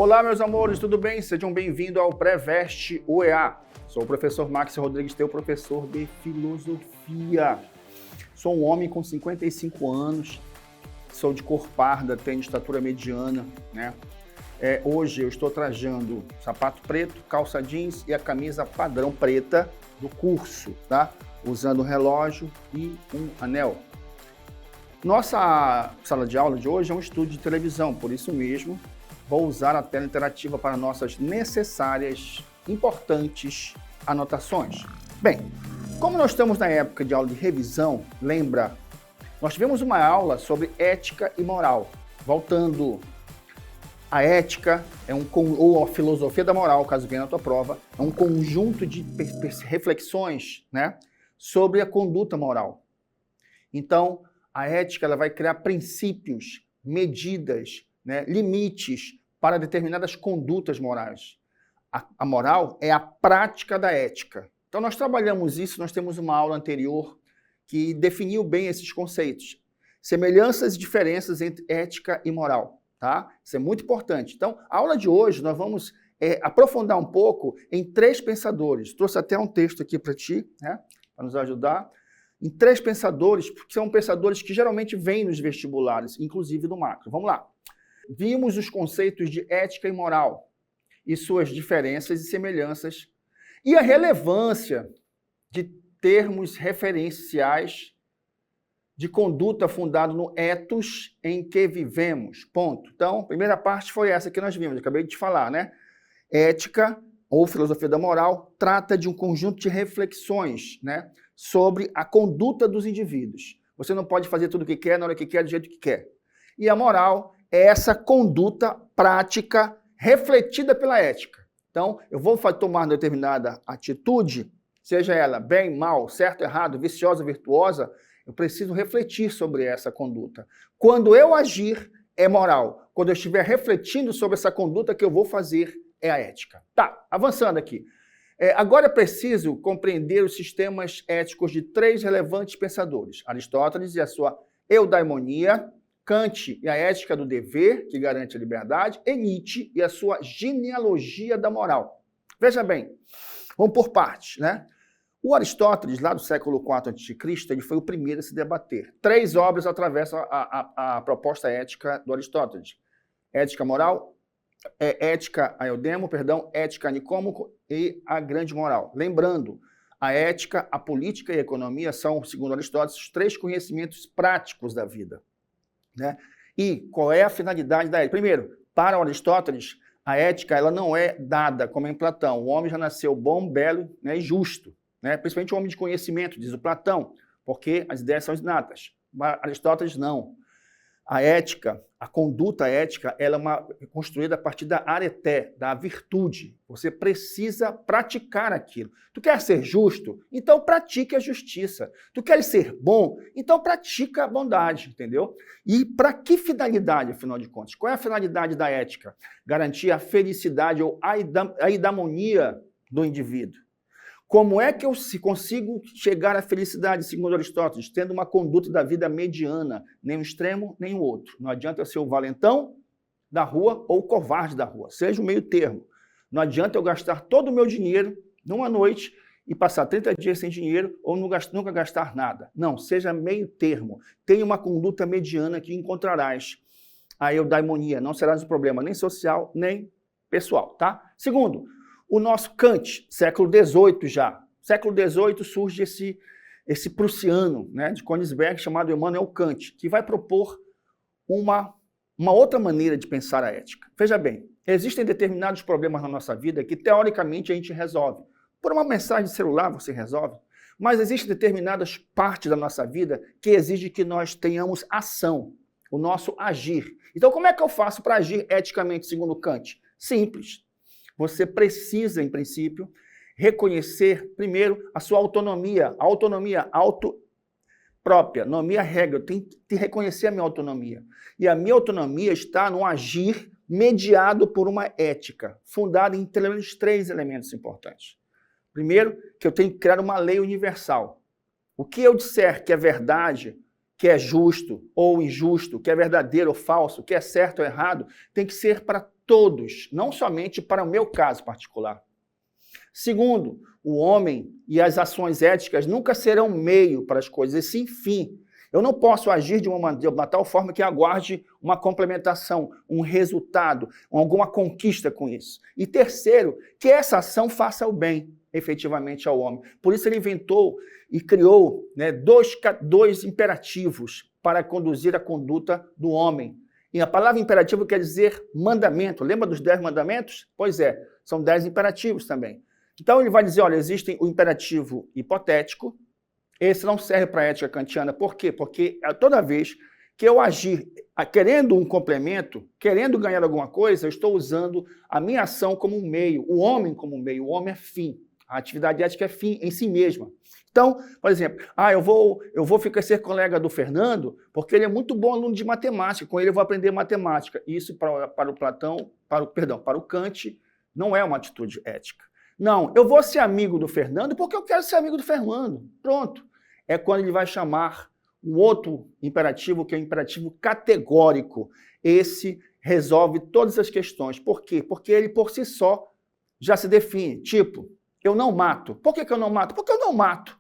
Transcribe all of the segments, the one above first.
Olá, meus amores, tudo bem? Sejam bem-vindos ao Pré-Veste UEA. Sou o professor Max Rodrigues, teu professor de filosofia. Sou um homem com 55 anos, sou de cor parda, tenho estatura mediana, né? Hoje eu estou trajando sapato preto, calça jeans e a camisa padrão preta do curso, tá? Usando um relógio e um anel. Nossa sala de aula de hoje é um estúdio de televisão, por isso mesmo vou usar a tela interativa para nossas necessárias, importantes anotações. Bem, como nós estamos na época de aula de revisão, lembra, nós tivemos uma aula sobre ética e moral. Voltando, a ética ou a filosofia da moral, caso venha na tua prova, é um conjunto de reflexões, né, sobre a conduta moral. Então, a ética ela vai criar princípios, medidas, né, limites para determinadas condutas morais. A moral é a prática da ética. Então, nós trabalhamos isso, nós temos uma aula anterior que definiu bem esses conceitos. Semelhanças e diferenças entre ética e moral, tá? Isso é muito importante. Então, a aula de hoje nós vamos aprofundar um pouco em três pensadores. Trouxe até um texto aqui para ti, né, para nos ajudar. Em três pensadores, porque são pensadores que geralmente vêm nos vestibulares, inclusive do macro. Vamos lá. Vimos os conceitos de ética e moral e suas diferenças e semelhanças e a relevância de termos referenciais de conduta fundado no ethos em que vivemos. Ponto. Então, a primeira parte foi essa que nós vimos, acabei de te falar, né? Ética ou filosofia da moral trata de um conjunto de reflexões, né, sobre a conduta dos indivíduos. Você não pode fazer tudo o que quer, na hora que quer, do jeito que quer. E a moral é essa conduta prática refletida pela ética. Então, eu vou tomar uma determinada atitude, seja ela bem, mal, certo, errado, viciosa, virtuosa, eu preciso refletir sobre essa conduta. Quando eu agir, é moral. Quando eu estiver refletindo sobre essa conduta que eu vou fazer, é a ética. Tá, avançando aqui. Agora é preciso compreender os sistemas éticos de três relevantes pensadores. Aristóteles e a sua eudaimonia, Kant e a ética do dever, que garante a liberdade, e Nietzsche e a sua genealogia da moral. Veja bem, vamos por partes, né? O Aristóteles, lá do século IV a.C., ele foi o primeiro a se debater. Três obras atravessam a proposta ética do Aristóteles. Ética moral, ética a Eudemo, ética a Nicômaco e a grande moral. Lembrando, a ética, a política e a economia são, segundo Aristóteles, os três conhecimentos práticos da vida, né? E qual é a finalidade da ética? Primeiro, para Aristóteles, a ética ela não é dada como em Platão. O homem já nasceu bom, belo, né, e justo, né? Principalmente o homem de conhecimento, diz o Platão, porque as ideias são inatas. Mas Aristóteles não. A ética, a conduta ética, ela é construída a partir da areté, da virtude. Você precisa praticar aquilo. Tu quer ser justo? Então pratique a justiça. Tu queres ser bom? Então pratica a bondade, entendeu? E para que finalidade, afinal de contas? Qual é a finalidade da ética? Garantir a felicidade ou a eudaimonia do indivíduo. Como é que eu consigo chegar à felicidade, segundo Aristóteles? Tendo uma conduta da vida mediana, nem um extremo, nem o outro. Não adianta eu ser o valentão da rua ou o covarde da rua. Seja o meio termo. Não adianta eu gastar todo o meu dinheiro numa noite e passar 30 dias sem dinheiro ou nunca gastar nada. Não, seja meio termo. Tenha uma conduta mediana que encontrarás a eudaimonia. Não serás um problema nem social, nem pessoal, tá? Segundo, o nosso Kant, século XVIII já. Século XVIII surge esse prussiano, né, de Königsberg, chamado Immanuel Kant, que vai propor uma outra maneira de pensar a ética. Veja bem, existem determinados problemas na nossa vida que, teoricamente, a gente resolve. Por uma mensagem de celular você resolve, mas existem determinadas partes da nossa vida que exigem que nós tenhamos ação, o nosso agir. Então, como é que eu faço para agir eticamente, segundo Kant? Simples. Você precisa, em princípio, reconhecer, primeiro, a sua autonomia. A autonomia própria, nomia regra. Eu tenho que reconhecer a minha autonomia. E a minha autonomia está no agir mediado por uma ética, fundada em pelo menos três elementos importantes. Primeiro, que eu tenho que criar uma lei universal. O que eu disser que é verdade, que é justo ou injusto, que é verdadeiro ou falso, que é certo ou errado, tem que ser para todos, não somente para o meu caso particular. Segundo, o homem e as ações éticas nunca serão meio para as coisas, e sim fim. Eu não posso agir de uma tal forma que aguarde uma complementação, um resultado, alguma conquista com isso. E terceiro, que essa ação faça o bem, efetivamente, ao homem. Por isso ele inventou e criou, né, dois imperativos para conduzir a conduta do homem. E a palavra imperativo quer dizer mandamento. Lembra dos 10 mandamentos? Pois é, são 10 imperativos também. Então ele vai dizer, olha, existe o imperativo hipotético. Esse não serve para a ética kantiana. Por quê? Porque toda vez que eu agir querendo um complemento, querendo ganhar alguma coisa, eu estou usando a minha ação como um meio, o homem como um meio, o homem é fim. A atividade ética é fim em si mesma. Então, por exemplo, eu vou ficar ser colega do Fernando porque ele é muito bom aluno de matemática, com ele eu vou aprender matemática. Isso para o Platão, para o Kant, não é uma atitude ética. Não, eu vou ser amigo do Fernando porque eu quero ser amigo do Fernando. Pronto. É quando ele vai chamar um outro imperativo, que é o imperativo categórico. Esse resolve todas as questões. Por quê? Porque ele, por si só, já se define. Tipo, eu não mato. Por que eu não mato? Porque eu não mato.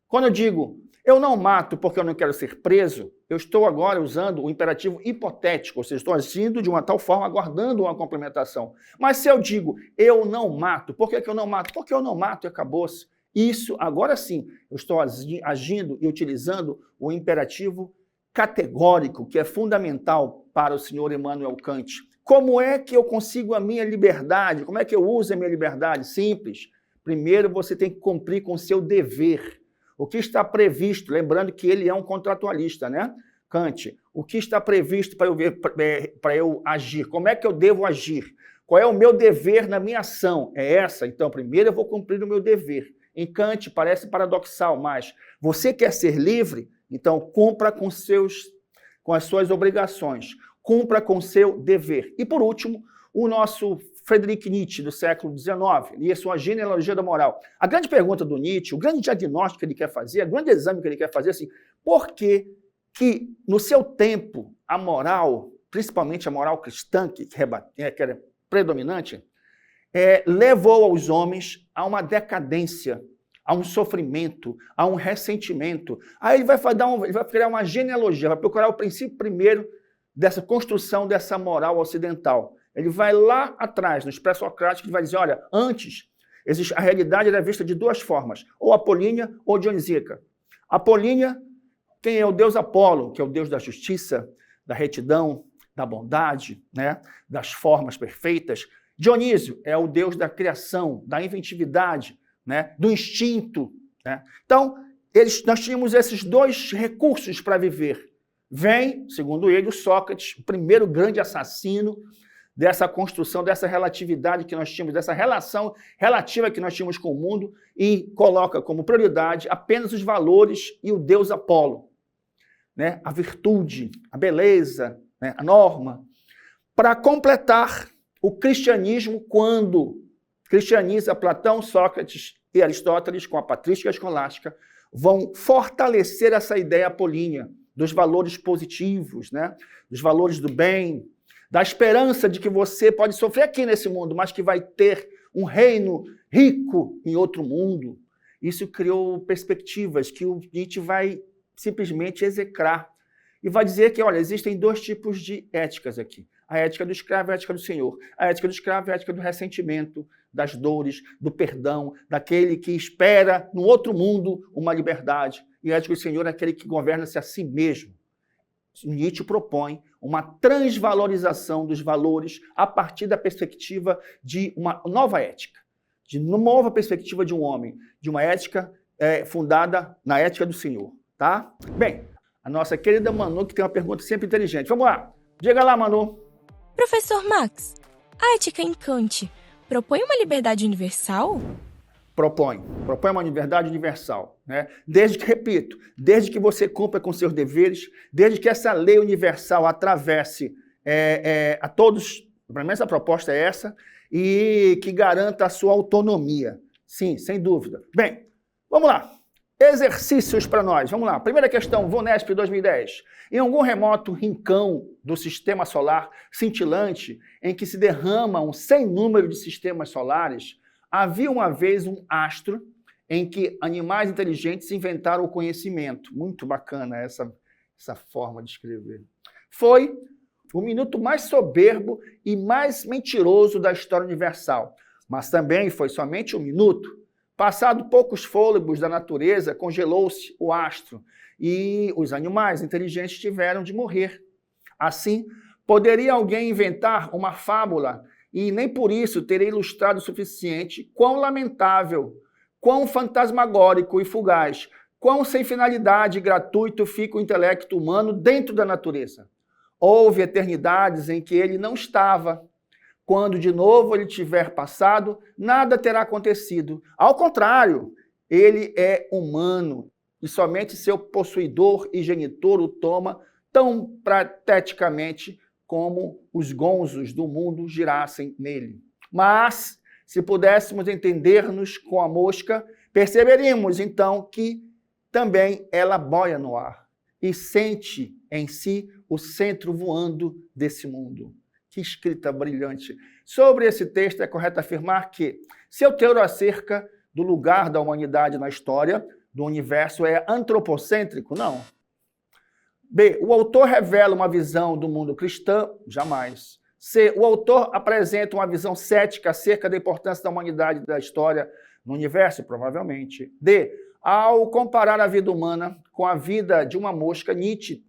Quando eu digo eu não mato porque eu não quero ser preso, eu estou agora usando o imperativo hipotético, ou seja, estou agindo de uma tal forma, aguardando uma complementação. Mas se eu digo eu não mato, por que eu não mato? Porque eu não mato e acabou-se. Isso, agora sim, eu estou agindo e utilizando o imperativo categórico, que é fundamental para o senhor Immanuel Kant. Como é que eu consigo a minha liberdade? Como é que eu uso a minha liberdade? Simples. Primeiro, você tem que cumprir com o seu dever. O que está previsto, lembrando que ele é um contratualista, né? Kant, o que está previsto para eu agir? Como é que eu devo agir? Qual é o meu dever na minha ação? É essa? Então, primeiro eu vou cumprir o meu dever. Em Kant parece paradoxal, mas você quer ser livre? Então, cumpra com as suas obrigações. Cumpra com o seu dever. E, por último, o nosso Friedrich Nietzsche, do século XIX, e a sua genealogia da moral. A grande pergunta do Nietzsche, o grande diagnóstico que ele quer fazer, o grande exame que ele quer fazer, é assim, por que no seu tempo, a moral, principalmente a moral cristã, que era predominante, levou os homens a uma decadência, a um sofrimento, a um ressentimento. Aí ele vai criar uma genealogia, vai procurar o princípio primeiro dessa construção dessa moral ocidental. Ele vai lá atrás, nos pré-socráticos, e vai dizer, olha, antes, a realidade era vista de duas formas, ou apolínea ou dionisíaca. Apolínea, quem é o deus Apolo, que é o deus da justiça, da retidão, da bondade, né, das formas perfeitas. Dionísio é o deus da criação, da inventividade, né, do instinto. Né? Então, nós tínhamos esses dois recursos para viver. Vem, segundo ele, o Sócrates, o primeiro grande assassino dessa construção, dessa relatividade que nós tínhamos, dessa relação relativa que nós tínhamos com o mundo, e coloca como prioridade apenas os valores e o deus Apolo. Né? A virtude, a beleza, né? A norma. Para completar o cristianismo, quando cristianiza Platão, Sócrates e Aristóteles, com a patrística escolástica, vão fortalecer essa ideia apolínea dos valores positivos, né? Dos valores do bem, da esperança de que você pode sofrer aqui nesse mundo, mas que vai ter um reino rico em outro mundo. Isso criou perspectivas que o Nietzsche vai simplesmente execrar. E vai dizer que, olha, existem dois tipos de éticas aqui. A ética do escravo e a ética do senhor. A ética do escravo é a ética do ressentimento, das dores, do perdão, daquele que espera no outro mundo uma liberdade. E a ética do senhor é aquele que governa-se a si mesmo. Nietzsche propõe uma transvalorização dos valores a partir da perspectiva de uma nova ética, de uma nova perspectiva de um homem, de uma ética fundada na ética do Senhor. Tá? Bem, a nossa querida Manu, que tem uma pergunta sempre inteligente. Vamos lá. Diga lá, Manu. Professor Max, a ética em Kant propõe uma liberdade universal? Propõe uma liberdade universal. Né? Desde que você cumpra com seus deveres, desde que essa lei universal atravesse a todos, para mim essa proposta é essa, e que garanta a sua autonomia. Sim, sem dúvida. Bem, vamos lá. Exercícios para nós. Vamos lá. Primeira questão, VUNESP 2010. Em algum remoto rincão do sistema solar cintilante, em que se derrama um sem número de sistemas solares, havia uma vez um astro em que animais inteligentes inventaram o conhecimento. Muito bacana essa forma de escrever. Foi o minuto mais soberbo e mais mentiroso da história universal. Mas também foi somente um minuto. Passado poucos fôlegos da natureza, congelou-se o astro e os animais inteligentes tiveram de morrer. Assim, poderia alguém inventar uma fábula e nem por isso teria ilustrado o suficiente quão lamentável, quão fantasmagórico e fugaz, quão sem finalidade e gratuito fica o intelecto humano dentro da natureza. Houve eternidades em que ele não estava. Quando de novo ele tiver passado, nada terá acontecido. Ao contrário, ele é humano e somente seu possuidor e genitor o toma tão pateticamente como os gonzos do mundo girassem nele. Mas, se pudéssemos entender-nos com a mosca, perceberíamos então que também ela boia no ar e sente em si o centro voando desse mundo. Que escrita brilhante. Sobre esse texto, é correto afirmar que seu teor acerca do lugar da humanidade na história do universo é antropocêntrico? Não. B. O autor revela uma visão do mundo cristã? Jamais. C. O autor apresenta uma visão cética acerca da importância da humanidade da história no universo? Provavelmente. D. Ao comparar a vida humana com a vida de uma mosca, Nietzsche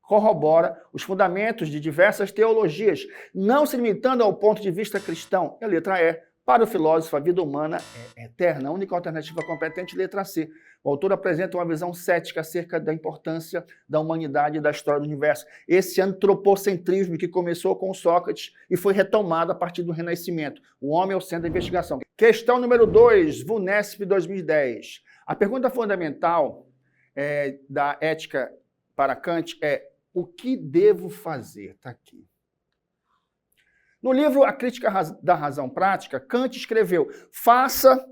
corrobora os fundamentos de diversas teologias, não se limitando ao ponto de vista cristão. A letra E. Para o filósofo, a vida humana é eterna. A única alternativa competente, letra C. O autor apresenta uma visão cética acerca da importância da humanidade e da história do universo. Esse antropocentrismo que começou com Sócrates e foi retomado a partir do Renascimento. O homem é o centro da investigação. Questão número 2, VUNESP 2010. A pergunta fundamental da ética para Kant é: o que devo fazer? Está aqui. No livro A Crítica da Razão Prática, Kant escreveu: faça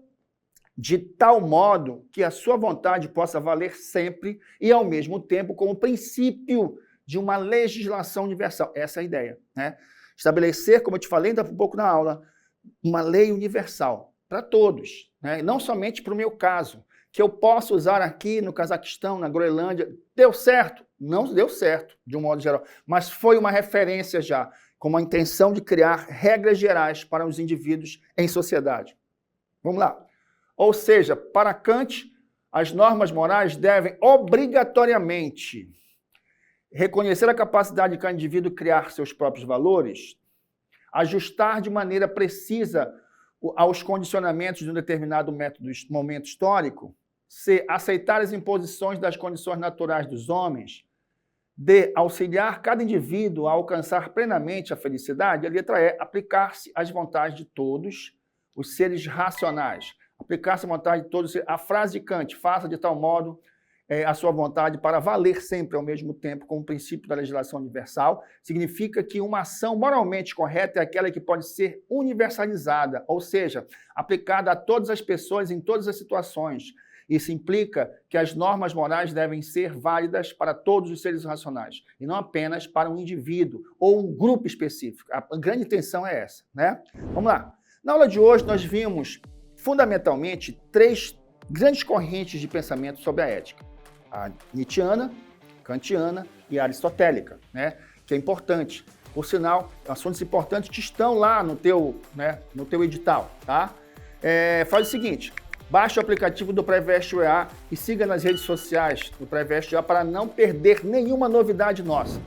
de tal modo que a sua vontade possa valer sempre e, ao mesmo tempo, como princípio de uma legislação universal. Essa é a ideia, né? Estabelecer, como eu te falei ainda há pouco na aula, uma lei universal para todos, né? Não somente para o meu caso, que eu posso usar aqui no Cazaquistão, na Groenlândia. Deu certo? Não deu certo, de um modo geral, mas foi uma referência já, com a intenção de criar regras gerais para os indivíduos em sociedade. Vamos lá. Ou seja, para Kant, as normas morais devem obrigatoriamente reconhecer a capacidade de cada indivíduo criar seus próprios valores, ajustar de maneira precisa aos condicionamentos de um determinado momento histórico, C. Aceitar as imposições das condições naturais dos homens, D. Auxiliar cada indivíduo a alcançar plenamente a felicidade. A letra E. Aplicar-se às vontades de todos os seres racionais. Aplicar-se à vontade de todos. A frase de Kant: faça de tal modo a sua vontade para valer sempre ao mesmo tempo como princípio da legislação universal, significa que uma ação moralmente correta é aquela que pode ser universalizada, ou seja, aplicada a todas as pessoas em todas as situações. Isso implica que as normas morais devem ser válidas para todos os seres racionais, e não apenas para um indivíduo ou um grupo específico. A grande intenção é essa, né? Vamos lá. Na aula de hoje, nós vimos, fundamentalmente, 3 grandes correntes de pensamento sobre a ética: a nietzschiana, kantiana e a aristotélica, né? Que é importante. Por sinal, assuntos importantes que estão lá no teu edital, tá? Faz o seguinte: baixe o aplicativo do Preveste UEA e siga nas redes sociais do Preveste UEA para não perder nenhuma novidade nossa.